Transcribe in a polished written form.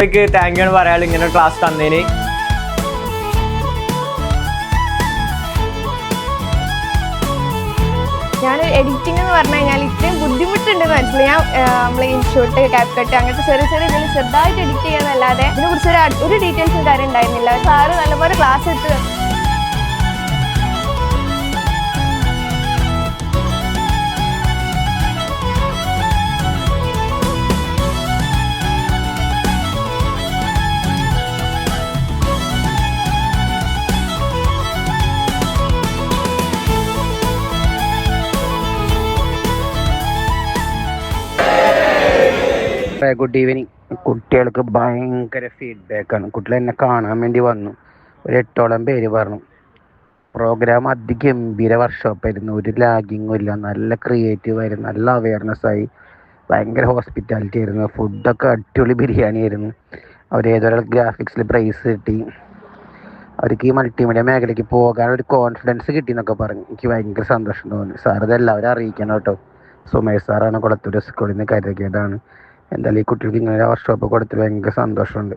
കുട്ടിക്ക് thank you ആണ് പറയാനുള്ളത് ഇങ്ങനെ ക്ലാസ് തന്നതിന്. ഞാൻ എഡിറ്റിംഗ് എന്ന് പറഞ്ഞു കഴിഞ്ഞാൽ ഇത്രയും ബുദ്ധിമുട്ടുണ്ടെന്ന് മനസ്സിലായി. ഞാൻ നമ്മൾ ഇൻഷോട്ട്, ക്യാപ്കട്ട് അങ്ങനത്തെ ചെറിയ ചെറിയ ഇതിൽ ചെറുതായിട്ട് എഡിറ്റ് ചെയ്യാന്നല്ലാതെ ഇതിനെക്കുറിച്ച് ഒരു ഡീറ്റെയിൽസും കാര്യം ഉണ്ടായിരുന്നില്ല. സാറ് നല്ലപോലെ ക്ലാസ് എടുത്ത് ഗുഡ് ഈവനിങ്. കുട്ടികൾക്ക് ഭയങ്കര ഫീഡ്ബാക്കാണ്. കുട്ടികൾ എന്നെ കാണാൻ വേണ്ടി വന്നു. ഒരു 8ഓളം പേര് പറഞ്ഞു. പ്രോഗ്രാം അതിഗംഭീര വർക്ക്ഷോപ്പായിരുന്നു. ഒരു ലാഗിങ്ങും ഇല്ല. നല്ല ക്രിയേറ്റീവ് ആയിരുന്നു. നല്ല അവയർനെസ് ആയി. ഭയങ്കര ഹോസ്പിറ്റാലിറ്റി ആയിരുന്നു. ഫുഡൊക്കെ അടിപൊളി ബിരിയാണി ആയിരുന്നു. അവർ ഏതൊരു ഗ്രാഫിക്സിൽ പ്രൈസ് കിട്ടി. അവർക്ക് ഈ മൾട്ടിമീഡിയ മേഖലയ്ക്ക് പോകാൻ ഒരു കോൺഫിഡൻസ് കിട്ടി എന്നൊക്കെ പറഞ്ഞു. എനിക്ക് ഭയങ്കര സന്തോഷം തോന്നി. സാർ ഇതെല്ലാവരും അറിയിക്കണം കേട്ടോ. സുമേഷ് സാറാണ് കുളത്തൂർ സ്കൂളിൽ നിന്ന് കരുതിയതാണ്. എന്തായാലും ഈ കുട്ടികൾക്ക് ഇങ്ങനെ വർക്ക്ഷോപ്പ് കൊടുത്ത് ഭയങ്കര സന്തോഷമുണ്ട്.